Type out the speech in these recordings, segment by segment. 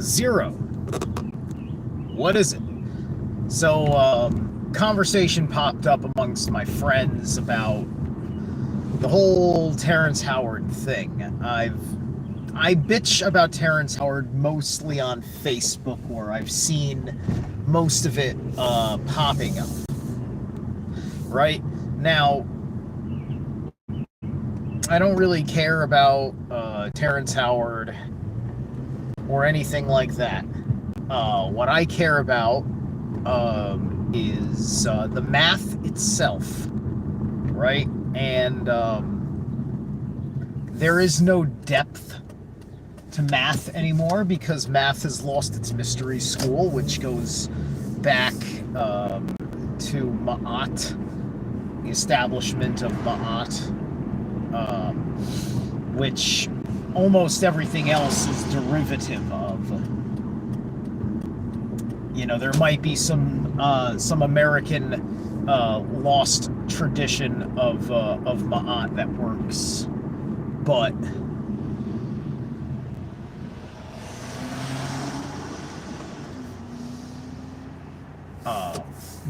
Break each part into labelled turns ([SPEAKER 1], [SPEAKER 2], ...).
[SPEAKER 1] Zero. What is it? So, conversation popped up amongst my friends about the whole Terrence Howard thing. I bitch about Terrence Howard mostly on Facebook, where I've seen most of it popping up. Right now, I don't really care about Terrence Howard or anything like that. What I care about is the math itself, right? And there is no depth to math anymore because math has lost its mystery school, which goes back to Ma'at, the establishment of Ma'at, which almost everything else is derivative of. There might be some American lost tradition of Ma'at that works, but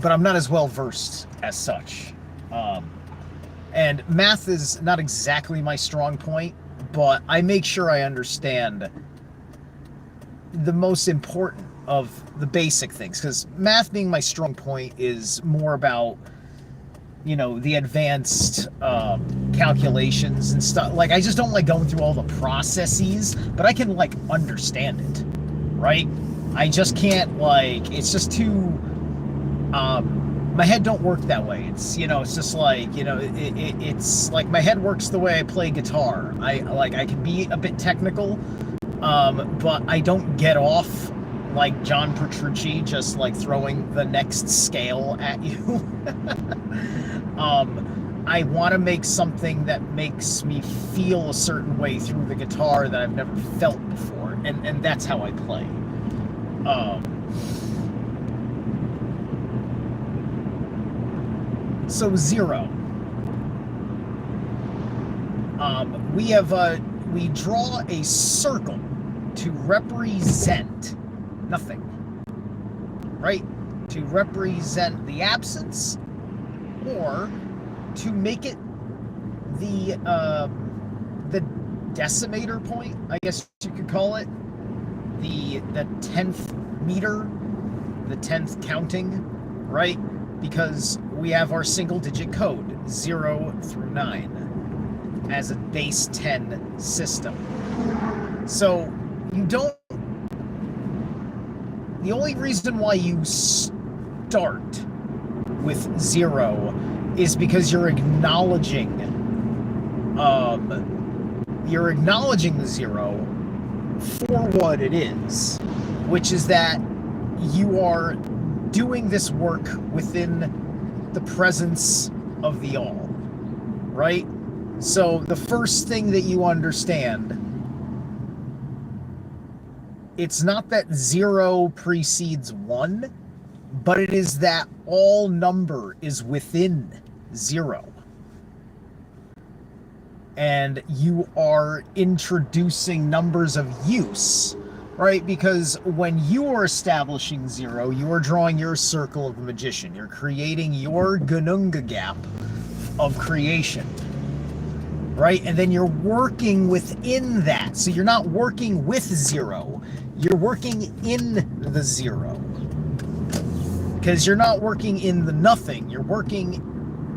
[SPEAKER 1] I'm not as well versed as such. And math is not exactly my strong point, but I make sure I understand the most important of the basic things, because math being my strong point is more about the advanced calculations and stuff. Like, I just don't like going through all the processes, but I can like understand it, right? I just can't, like, it's just too my head don't work that way. It's it's just like it's like my head works the way I play guitar. I can be a bit technical, but I don't get off like John Petrucci, just like throwing the next scale at you. I want to make something that makes me feel a certain way through the guitar that I've never felt before, and that's how I play. So zero. We draw a circle to represent nothing, right? To represent the absence, or to make it the decimator point, I guess you could call it, the 10th meter, the 10th counting, right? Because we have our single digit code 0 through 9 as a base 10 system. So the only reason why you start with 0 is because you're acknowledging the 0 for what it is, which is that you are doing this work within the presence of the all, right? So the first thing that you understand, it's not that 0 precedes 1, but it is that all number is within 0. And you are introducing numbers of use, right? Because when you are establishing 0, you are drawing your circle of the magician. You're creating your Gununga gap of creation, right? And then you're working within that. So you're not working with 0, you're working in the 0. Because you're not working in the nothing, you're working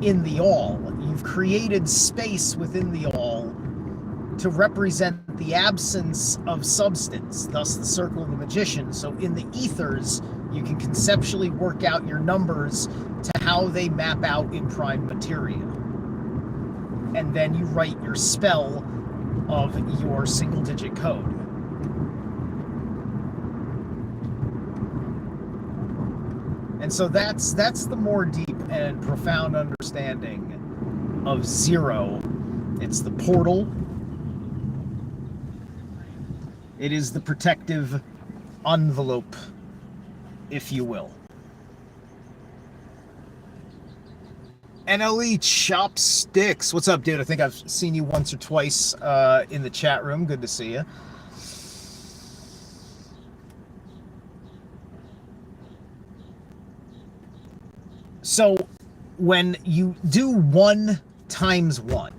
[SPEAKER 1] in the all. You've created space within the all to represent the absence of substance, thus the circle of the magician. So in the ethers, you can conceptually work out your numbers to how they map out in prime materia. And then you write your spell of your single digit code. And so that's the more deep and profound understanding of 0. It's the portal. It is the protective envelope, if you will. NLE Chopsticks. What's up, dude? I think I've seen you once or twice in the chat room. Good to see you. So when you do 1 times 1,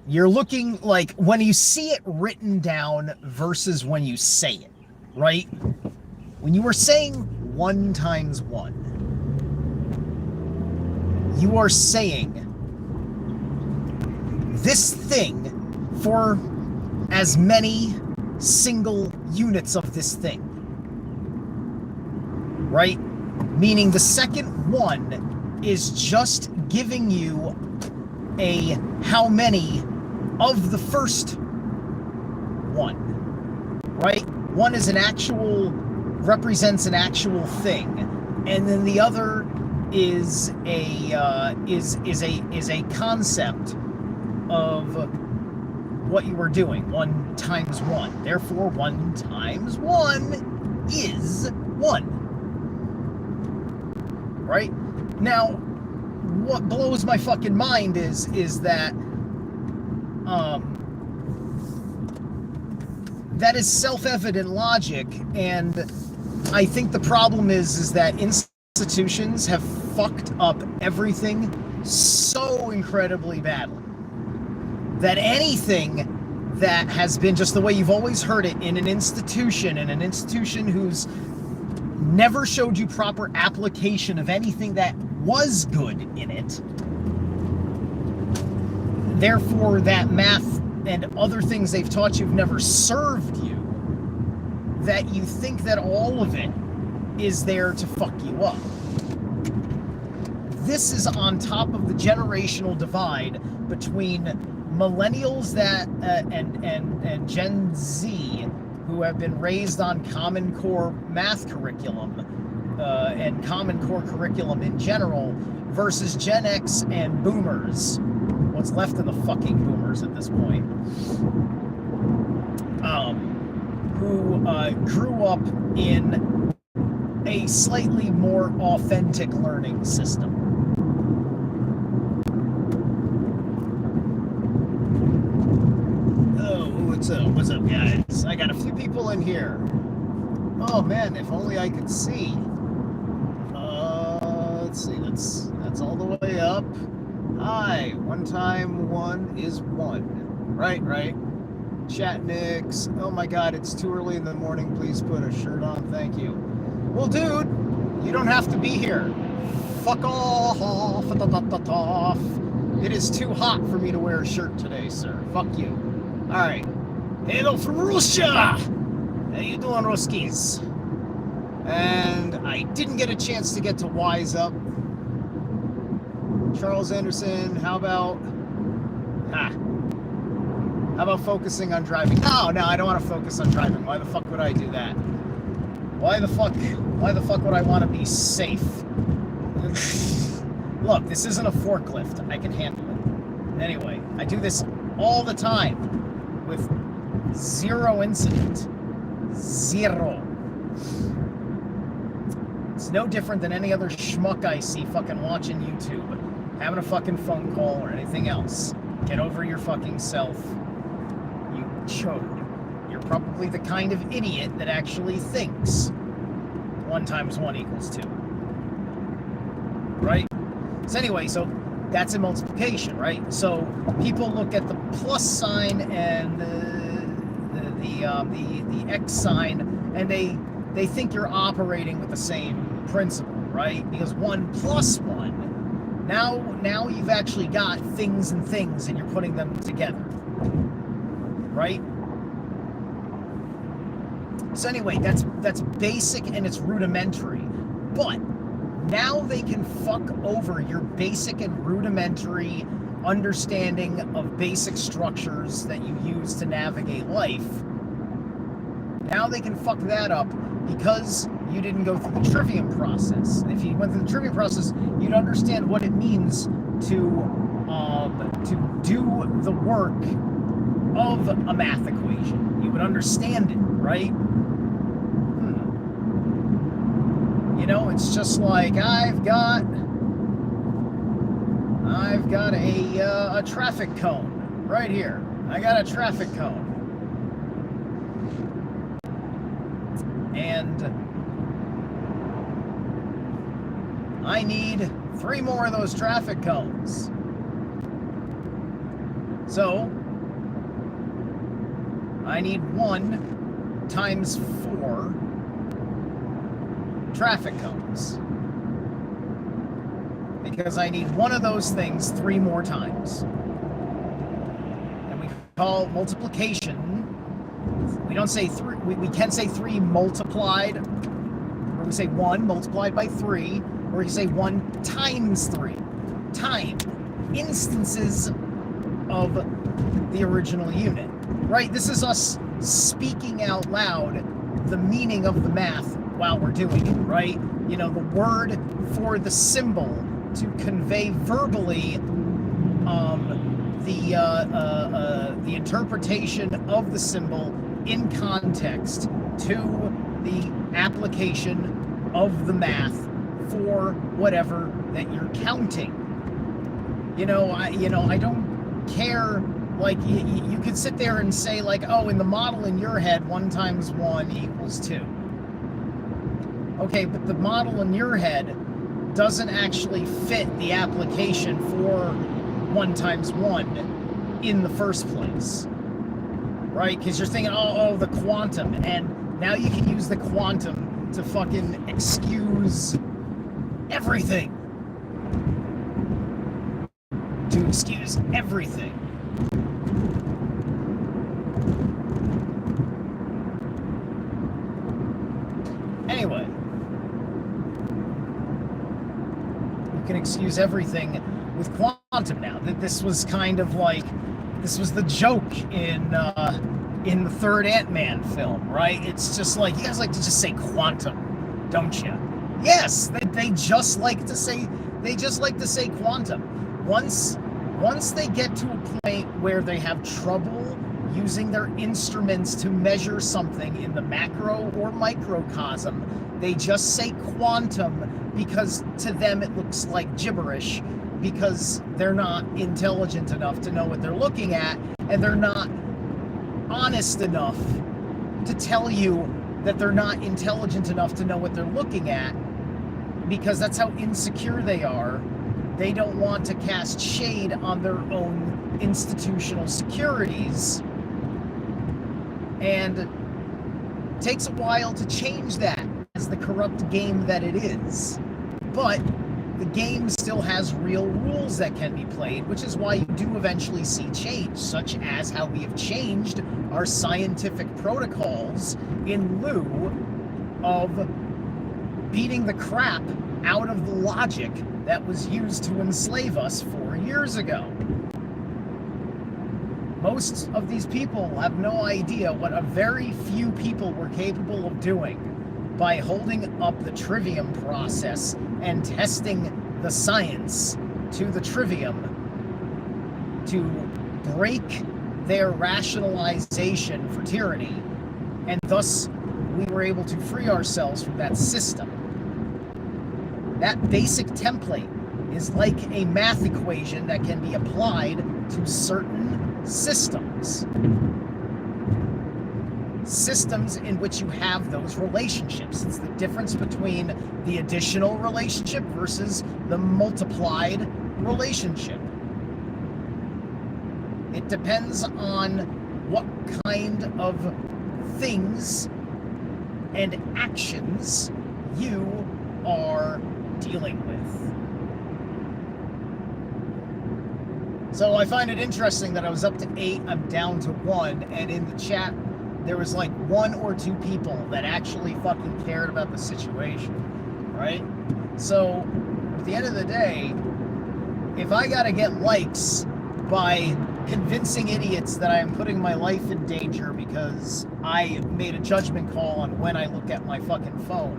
[SPEAKER 1] you're looking like when you see it written down versus when you say it, right? When you are saying 1 times 1, you are saying this thing for as many single units of this thing, right? Meaning the second 1 is just giving you a how many of the first 1, right? 1 is represents an actual thing, and then the other is a concept of what you are doing. 1 times 1. Therefore, 1 times 1 is 1. Right? Now, what blows my fucking mind is that that is self-evident logic, and I think the problem is that institutions have fucked up everything so incredibly badly that anything that has been just the way you've always heard it in an institution who's never showed you proper application of anything that was good in it, therefore that math and other things they've taught you've never served you, that you think that all of it is there to fuck you up. This is on top of the generational divide between millennials that and Gen Z, who have been raised on Common Core math curriculum and Common Core curriculum in general, versus Gen X and Boomers, what's left of the fucking Boomers at this point, who grew up in a slightly more authentic learning system. What's up, guys? I got a few people in here. Oh man, if only I could see. Let's see. That's all the way up. Hi. 1 time 1 is 1. Right. Chatnix. Oh my God, it's too early in the morning. Please put a shirt on. Thank you. Well, dude, you don't have to be here. Fuck off. It is too hot for me to wear a shirt today, sir. Fuck you. All right. Hello from Russia. How you doing, Ruskies? And I didn't get a chance to get to Wise Up. Charles Anderson, how about focusing on driving? No, I don't want to focus on driving. Why the fuck would I do that? Why the fuck would I want to be safe? Look, this isn't a forklift. I can handle it. Anyway, I do this all the time with 0 incident. 0. It's no different than any other schmuck I see fucking watching YouTube, having a fucking phone call or anything else. Get over your fucking self, you chode. You're probably the kind of idiot that actually thinks 1 times 1 equals 2. Right? So anyway, so that's a multiplication, right? So people look at the plus sign and the X sign, and they think you're operating with the same principle, right? Because 1 plus 1, now you've actually got things and things, and you're putting them together, right? So anyway, that's basic and it's rudimentary, but now they can fuck over your basic and rudimentary understanding of basic structures that you use to navigate life. Now they can fuck that up because you didn't go through the trivium process. And if you went through the trivium process, you'd understand what it means to do the work of a math equation. You would understand it, right? You know, it's just like I've got a traffic cone right here. I got a traffic cone. And I need 3 more of those traffic cones. So I need 1 times 4 traffic cones. Because I need 1 of those things 3 more times. And we call multiplication. We don't say 3. We can say 3 multiplied. Or we say 1 multiplied by 3. Or you say 1 times 3. Time. Instances of the original unit. Right? This is us speaking out loud the meaning of the math while we're doing it, right? You know, the word for the symbol to convey verbally the interpretation of the symbol in context to the application of the math for whatever that you're counting. I don't care. Like, you could sit there and say, like, oh, in the model in your head, 1 times 1 equals 2. Okay, but the model in your head doesn't actually fit the application for 1 times 1 in the first place. Right? Because you're thinking, oh, the quantum. And now you can use the quantum to fucking excuse everything. To excuse everything. Anyway, you can excuse everything with quantum now. That this was kind of like, this was the joke in the third Ant-Man film, right? It's just like, you guys like to just say quantum, don't you? Yes, they just like to say quantum. Once they get to a point where they have trouble using their instruments to measure something in the macro or microcosm, they just say quantum because to them it looks like gibberish, because they're not intelligent enough to know what they're looking at, and they're not honest enough to tell you that they're not intelligent enough to know what they're looking at, because that's how insecure they are. They don't want to cast shade on their own institutional securities. And it takes a while to change that as the corrupt game that it is. But the game still has real rules that can be played, which is why you do eventually see change, such as how we have changed our scientific protocols in lieu of beating the crap out of the logic that was used to enslave us 4 years ago. Most of these people have no idea what a very few people were capable of doing by holding up the trivium process and testing the science to the trivium to break their rationalization for tyranny, and thus we were able to free ourselves from that system. That basic template is like a math equation that can be applied to certain systems. Systems in which you have those relationships. It's the difference between the additional relationship versus the multiplied relationship. It depends on what kind of things and actions you are dealing with. So I find it interesting that I was up to 8, I'm down to 1, and in the chat there was like 1 or 2 people that actually fucking cared about the situation, right? So at the end of the day, if I gotta get likes by convincing idiots that I am putting my life in danger because I made a judgment call on when I look at my fucking phone,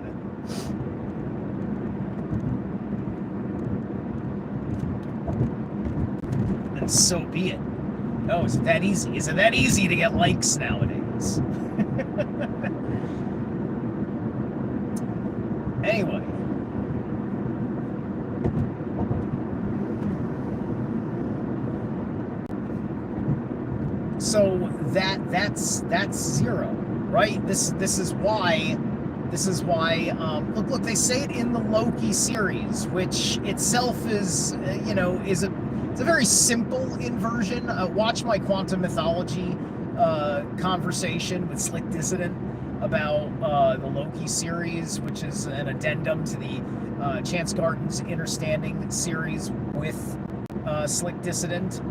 [SPEAKER 1] then so be it. Oh, is it that easy? Is it that easy to get likes nowadays? Anyway. So that's 0, right? This is why This is why, look, they say it in the Loki series, which itself is, it's a very simple inversion. Watch my quantum mythology conversation with Slick Dissident about the Loki series, which is an addendum to the Chance Garden's Understanding series with Slick Dissident.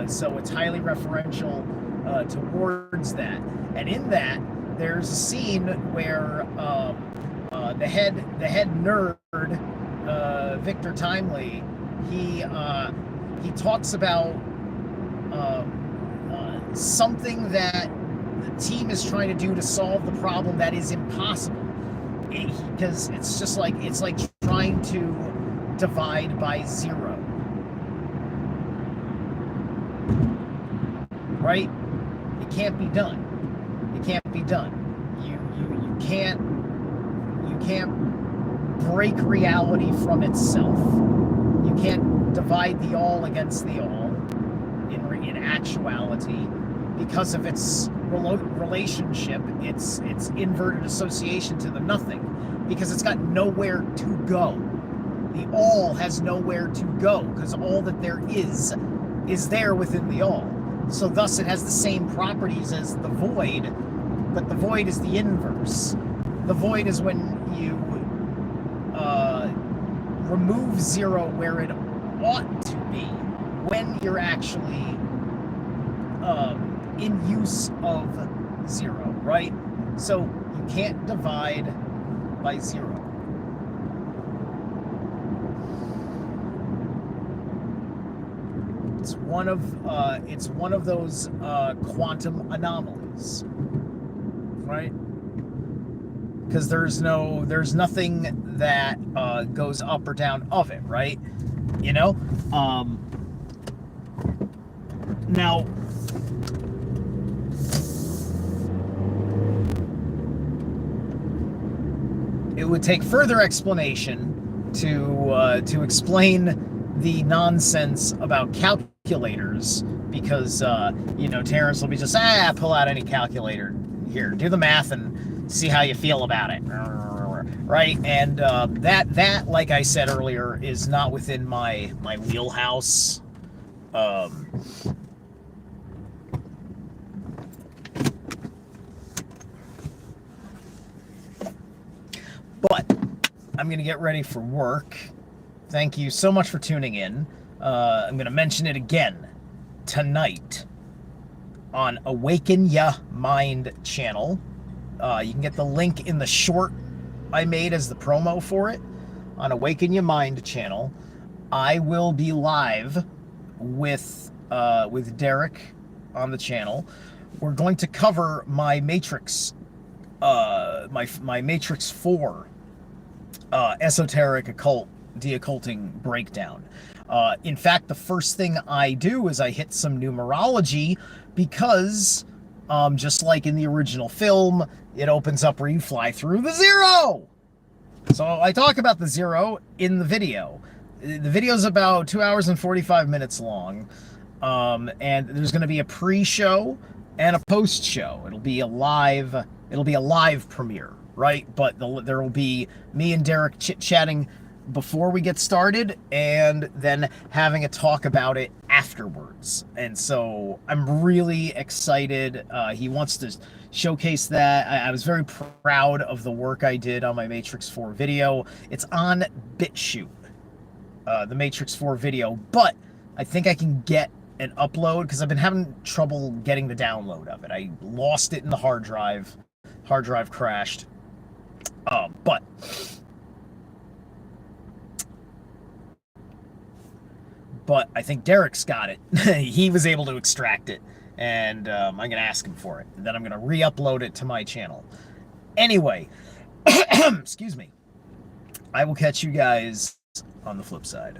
[SPEAKER 1] So it's highly referential towards that. And in that, there's a scene where the head nerd, Victor Timely, he talks about something that the team is trying to do to solve the problem that is impossible, because it's like trying to divide by zero, right? It can't be done. It can't be done. You can't break reality from itself. You can't divide the all against the all in actuality, because of its relationship, its inverted association to the nothing, because it's got nowhere to go. The all has nowhere to go, because all that there is there within the all. So thus it has the same properties as the void, but the void is the inverse. The void is when you remove zero where it ought to be, when you're actually in use of zero, right? So you can't divide by zero. It's one of those quantum anomalies, right? Because there's nothing that goes up or down of it, right? Now, it would take further explanation to explain the nonsense about calculators, because Terrence will be just pull out any calculator here, do the math and see how you feel about it, right? And that like I said earlier, is not within my wheelhouse. But I'm gonna get ready for work. Thank you so much for tuning in. I'm going to mention it again tonight on Awaken Ya Mind channel. You can get the link in the short I made as the promo for it on Awaken Ya Mind channel. I will be live with Derek on the channel. We're going to cover my Matrix, my Matrix 4 esoteric occult deocculting breakdown. In fact, the first thing I do is I hit some numerology, because just like in the original film, it opens up where you fly through the zero. So I talk about the zero in the video. The video's about 2 hours and 45 minutes long, and there's going to be a pre-show and a post-show. It'll be a live premiere, right? But there will be me and Derek chit-chatting before we get started, and then having a talk about it afterwards. And so I'm really excited. He wants to showcase that. I was very proud of the work I did on my Matrix 4 video. It's on BitChute, the Matrix 4 video, but I think I can get an upload, because I've been having trouble getting the download of it. I lost it in the hard drive. Hard drive crashed. But I think Derek's got it. He was able to extract it, and I'm going to ask him for it. And then I'm going to re-upload it to my channel. Anyway, excuse me. I will catch you guys on the flip side.